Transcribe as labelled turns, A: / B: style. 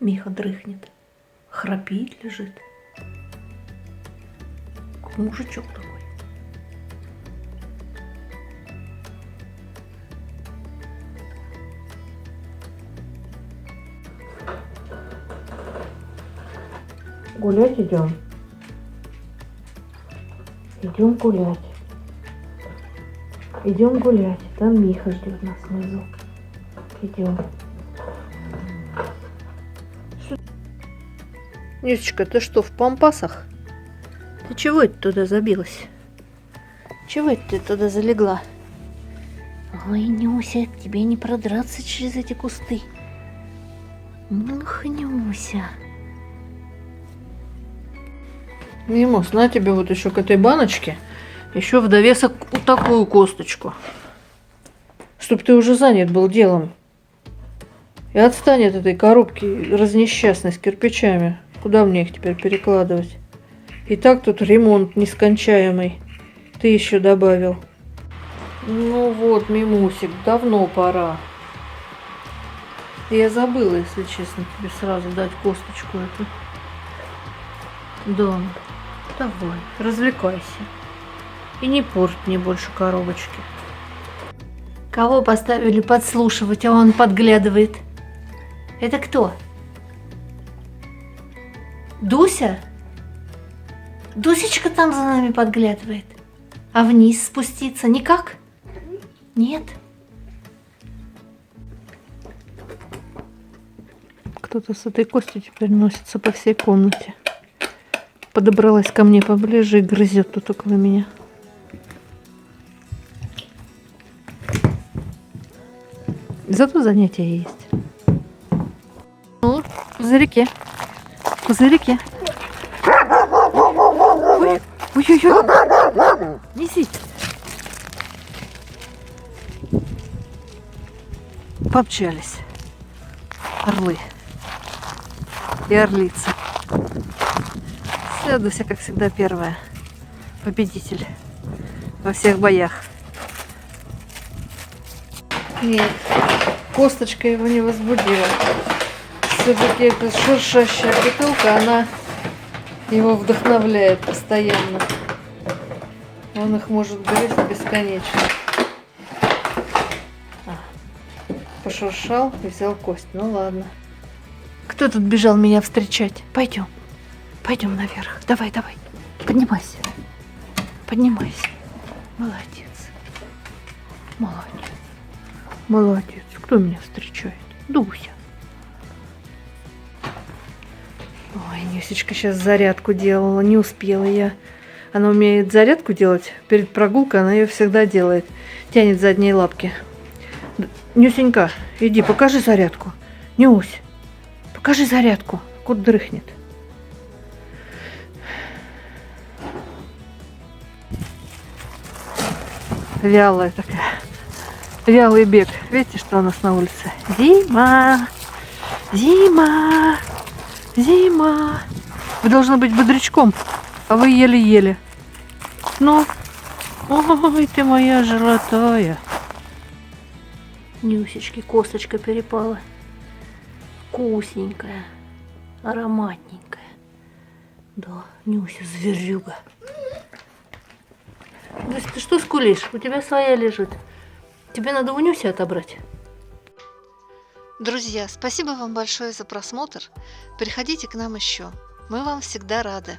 A: Миха дрыхнет, храпит, лежит. Мужичок такой. Гулять идем. Идем гулять. Идем гулять. Там Миха ждет нас внизу. Идем. Нюсечка, ты что, в пампасах? Ты чего это туда забилась? Чего это ты туда залегла? Ой, Нюся, тебе не продраться через эти кусты. Ух, Нюся. Мимус, на тебе вот еще к этой баночке, еще в довесок вот такую косточку. Чтоб ты уже занят был делом. И отстань от этой коробки разнесчастной с кирпичами. Куда мне их теперь перекладывать? И так тут ремонт нескончаемый. Ты еще добавил. Ну вот, Мимусик, давно пора. Я забыла, если честно, тебе сразу дать косточку эту. Да, давай, развлекайся. И не порт мне больше коробочки. Кого поставили подслушивать, а он подглядывает? Это кто? Дуся? Дусечка там за нами подглядывает. А вниз спуститься никак? Нет? Кто-то с этой костью теперь носится по всей комнате. Подобралась ко мне поближе и грызет тут около меня. Зато занятия есть. Ну, в пузырьке. В пузырьке. Ой-ой-ой. Неси. Помчались. Орлы. И орлицы. Дуся, как всегда, первая. Победитель. Во всех боях. Нет. Косточка его не возбудила. Все-таки эта шуршащая бутылка, она его вдохновляет постоянно. Он их может грызть бесконечно. Пошуршал и взял кость. Ну ладно. Кто тут бежал меня встречать? Пойдем. Пойдем наверх. Давай, давай. Поднимайся. Поднимайся. Молодец. Молодец. Молодец. Кто меня встречает? Дуся. Ой, Нюсечка сейчас зарядку делала. Не успела я. Она умеет зарядку делать. Перед прогулкой она ее всегда делает. Тянет задние лапки. Нюсенька, иди, покажи зарядку. Нюсь, покажи зарядку. Кот дрыхнет. Вялая такая. Вялый бег. Видите, что у нас на улице? Зима. Зима. Зима. Вы должны быть бодрячком, а вы еле-еле. Ну. Ой, ты моя золотая. Нюсечки, косточка перепала. Вкусненькая. Ароматненькая. Да, Нюся, зверюга. Дусь, ты что скулишь? У тебя своя лежит. Тебе надо у Нюси отобрать. Друзья, спасибо вам большое за просмотр. Приходите к нам еще. Мы вам всегда рады.